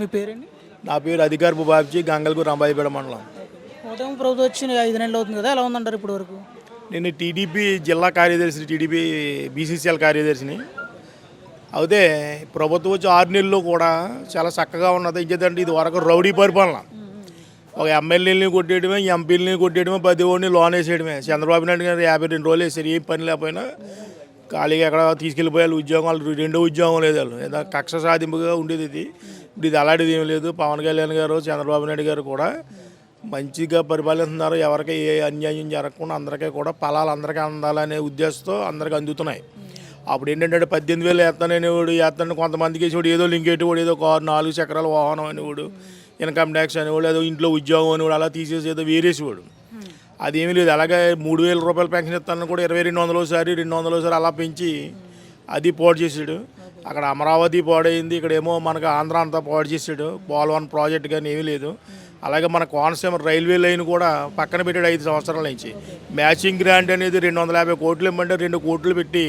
మీ పేరండి? నా పేరు అధికారపు బాబ్జీ, గంగల్కు రంబాయిపేట మండలం. కూటమి ప్రభుత్వం వచ్చి 5 నెలలు అవుతుంది కదా, ఎలా ఉందంటారు ఇప్పటి వరకు? నేను టీడీపీ జిల్లా కార్యదర్శిని, టీడీపీ బీసీసీఎల్ కార్యదర్శిని. అయితే ప్రభుత్వం వచ్చి 6 నెలల్లో కూడా చాలా చక్కగా ఉన్నది. ఇంకేదంటే ఇది వరకు రౌడీ పరిపాలన. ఒక ఎమ్మెల్యేలని కొట్టేయడమే, ఎంపీలని కొట్టేయడమే, 10 ఓడిని లోన్ వేసేయడమే. చంద్రబాబు నాయుడు గారు 52 రోజులు వేసారు, ఏం పని లేకపోయినా ఖాళీగా ఎక్కడ తీసుకెళ్ళిపోయారు. ఉద్యోగాలు 2 ఉద్యోగం లేదు వాళ్ళు, ఏదో కక్ష సాధింపుగా ఉండేది ఇది. ఇప్పుడు ఇది అలాంటిది ఏం లేదు. పవన్ కళ్యాణ్ గారు, చంద్రబాబు నాయుడు గారు కూడా మంచిగా పరిపాలిస్తున్నారు. ఎవరికి ఏ అన్యాయం జరగకుండా అందరికీ కూడా ఫలాలు అందరికీ అందాలనే ఉద్దేశంతో అందరికీ అందుతున్నాయి. అప్పుడు ఏంటంటే 18,000 వేస్తాననేవాడు, వేస్తాను కొంతమందికి వేసేవాడు, ఏదో లింక్ వేసేవాడు, ఏదో 4 చక్రాల వాహనం అనేవాడు, ఇన్కమ్ ట్యాక్స్ అనేవాడు, ఏదో ఇంట్లో ఉద్యోగం అనేవాడు, అలా తీసేసి ఏదో వేరేసేవాడు. అదేమీ లేదు. అలాగే 3,000 రూపాయలు పెన్షన్ ఇస్తాను కూడా 2,200 ఒకసారి, 200 ఒకసారి అలా పెంచి అది పాడు చేసాడు. అక్కడ అమరావతి పాడైంది, ఇక్కడేమో మనకు ఆంధ్ర అంతా పాడు చేసాడు. పోలవరం ప్రాజెక్ట్ కానీ ఏమీ లేదు. అలాగే మన కోనసీమ రైల్వే లైన్ కూడా పక్కన పెట్టాడు 5 సంవత్సరాల నుంచి. మ్యాచింగ్ గ్రాంట్ అనేది 250 కోట్లు ఇవ్వమంటే 2 కోట్లు పెట్టి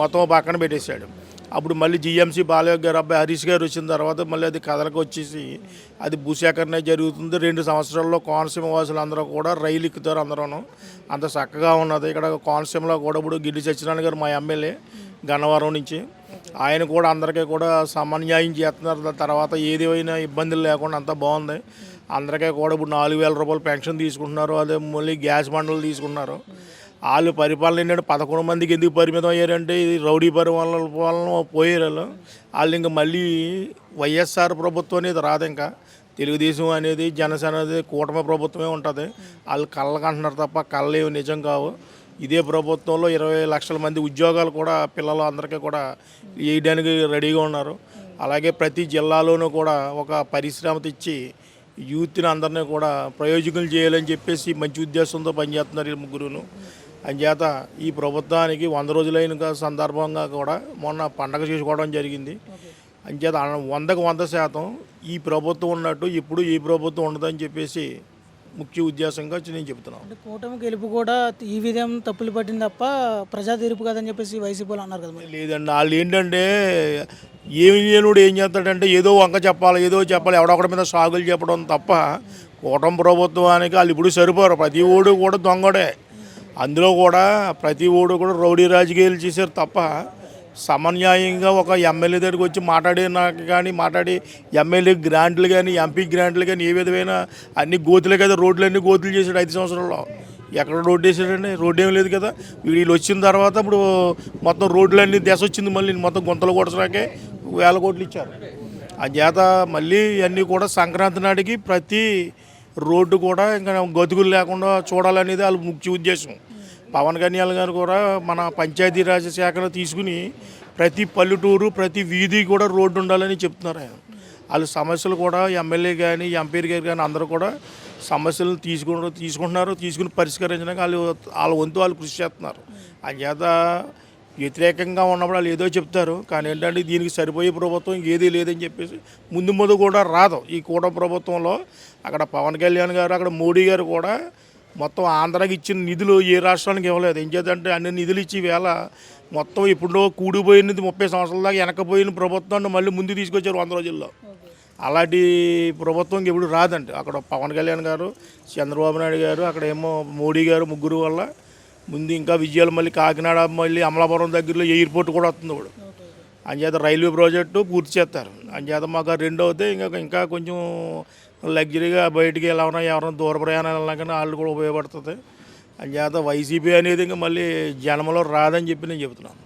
మొత్తం పక్కన పెట్టేశాడు. అప్పుడు మళ్ళీ జీఎంసీ బాలయ్య గారు అబ్బాయి హరీష్ గారు వచ్చిన తర్వాత మళ్ళీ అది కథలకు వచ్చేసి అది భూసేకరణ జరుగుతుంది. 2 సంవత్సరాల్లో కోనసీమ వాసులు అందరూ కూడా రైలు ఎక్కుతారు. అందరూ అంత చక్కగా ఉన్నది. ఇక్కడ కోనసీమలో కూడా ఇప్పుడు గిడ్డి సత్యనారాయణ గారు మా ఎమ్మెల్యే గన్నవరం నుంచి, ఆయన కూడా అందరికీ కూడా సమన్యాయం చేస్తున్నారు. తర్వాత ఏదేమైనా ఇబ్బందులు లేకుండా అంతా బాగుంది. అందరికీ కూడా ఇప్పుడు 4,000 రూపాయలు పెన్షన్ తీసుకుంటున్నారు. అదే మళ్ళీ గ్యాస్ బండలు తీసుకుంటున్నారు. వాళ్ళు పరిపాలన ఏంటంటే 11 మందికి ఎందుకు పరిమితం అయ్యారంటే ఇది రౌడీ పరిపాలన పోయారు వాళ్ళు. ఇంకా మళ్ళీ వైఎస్ఆర్ ప్రభుత్వం అనేది రాదు. ఇంకా తెలుగుదేశం అనేది, జనసేన అనేది కూటమి ప్రభుత్వమే ఉంటుంది. వాళ్ళు కళ్ళకు అంటున్నారు తప్ప కళ్ళేవి నిజం కావు. ఇదే ప్రభుత్వంలో 20 లక్షల మంది ఉద్యోగాలు కూడా పిల్లలు అందరికీ కూడా వేయడానికి రెడీగా ఉన్నారు. అలాగే ప్రతి జిల్లాలోనూ కూడా ఒక పరిశ్రమ తెచ్చి యూత్ని అందరినీ కూడా ప్రయోజకులు చేయాలని చెప్పేసి మంచి ఉద్దేశంతో పనిచేస్తున్నారు ఈ ముగ్గురును. అంచేత ఈ ప్రభుత్వానికి 100 రోజులైన సందర్భంగా కూడా మొన్న పండగ చేసుకోవడం జరిగింది. అంచేత 100% ఈ ప్రభుత్వం ఉన్నట్టు ఇప్పుడు ఈ ప్రభుత్వం ఉండదని చెప్పేసి ముఖ్య ఉద్దేశంగా నేను చెబుతున్నాను. అంటే కూటమి గెలుపు కూడా ఈ విధం తప్పులు పట్టింది తప్ప ప్రజా తీర్పు కదని చెప్పేసి వైసీపీలో అన్నారు కదా. లేదండి, వాళ్ళు ఏంటంటే ఏమి లేనుడు ఏం చేస్తాడంటే ఏదో వంక చెప్పాలి, ఏదో చెప్పాలి, ఎవడొకటి మీద సాగులు చెప్పడం తప్ప కూటమి ప్రభుత్వానికి వాళ్ళు ఇప్పుడు సరిపోరు. ప్రతి ఓడు కూడా దొంగడే. అందులో కూడా ప్రతి ఓడు కూడా రౌడీ రాజకీయాలు చేశారు తప్ప సమన్యాయంగా ఒక ఎమ్మెల్యే దగ్గరికి వచ్చి మాట్లాడి ఎమ్మెల్యే గ్రాంట్లు కానీ, ఎంపీ గ్రాంట్లు కానీ ఏ విధమైన అన్ని గోతులే కదా. రోడ్లన్నీ గోతులు చేశాడు 5 సంవత్సరాల్లో. ఎక్కడ రోడ్డు వేసాడండి? రోడ్డు ఏమి లేదు కదా. వీళ్ళు వచ్చిన తర్వాత ఇప్పుడు మొత్తం రోడ్లన్నీ దశ వచ్చింది. మళ్ళీ మొత్తం గుంతలు కొట్టడానికే 1,000 కోట్లు ఇచ్చారు. చేత మళ్ళీ ఇవన్నీ కూడా సంక్రాంతి నాటికి ప్రతి రోడ్డు కూడా ఇంకా గతుకులు లేకుండా చూడాలనేది వాళ్ళ ముఖ్య ఉద్దేశం. పవన్ కళ్యాణ్ గారు కూడా మన పంచాయతీరాజ్ శాఖను తీసుకుని ప్రతి పల్లెటూరు, ప్రతి వీధి కూడా రోడ్డు ఉండాలని చెప్తున్నారు ఆయన. వాళ్ళు సమస్యలు కూడా ఎమ్మెల్యే కానీ, ఎంపీ గారు కానీ అందరూ కూడా సమస్యలు తీసుకుని పరిష్కరించడానికి వాళ్ళ వంతు వాళ్ళు కృషి చేస్తున్నారు. అంచేత వ్యతిరేకంగా ఉన్నప్పుడు వాళ్ళు ఏదో చెప్తారు, కానీ ఏంటంటే దీనికి సరిపోయే ప్రభుత్వం ఇంకేదీ లేదని చెప్పేసి ముందు కూడా రాదు. ఈ కూటమి ప్రభుత్వంలో అక్కడ పవన్ కళ్యాణ్ గారు, అక్కడ మోడీ గారు కూడా మొత్తం ఆంధ్రాకి ఇచ్చిన నిధులు ఏ రాష్ట్రానికి ఇవ్వలేదు. ఏం చేద్దంటే అన్ని నిధులు ఇచ్చి వేళ మొత్తం ఇప్పుడు కూడిపోయినది 30 సంవత్సరాల దాకా వెనకపోయిన ప్రభుత్వాన్ని మళ్ళీ ముందు తీసుకొచ్చారు 100 రోజుల్లో. అలాంటి ప్రభుత్వం ఎప్పుడు రాదండి. అక్కడ పవన్ కళ్యాణ్ గారు, చంద్రబాబు నాయుడు గారు, అక్కడ ఏమో మోడీ గారు, ముగ్గురు వల్ల ముందు ఇంకా విజయాలు. మళ్ళీ కాకినాడ, మళ్ళీ అమలాపురం దగ్గరలో ఎయిర్పోర్ట్ కూడా వస్తుంది ఇప్పుడు. అంచేత రైల్వే ప్రాజెక్టు పూర్తి చేస్తారు. అంచేత మాకు 2 అవుతే ఇంకా కొంచెం లగ్జరీగా బయటికి ఎవరైనా దూర ప్రయాణాలు వెళ్ళినా కానీ వాళ్ళు కూడా ఉపయోగపడుతుంది. అంచేత వైసీపీ అనేది ఇంకా మళ్ళీ జన్మలో రాదని చెప్పి నేను చెబుతున్నాను.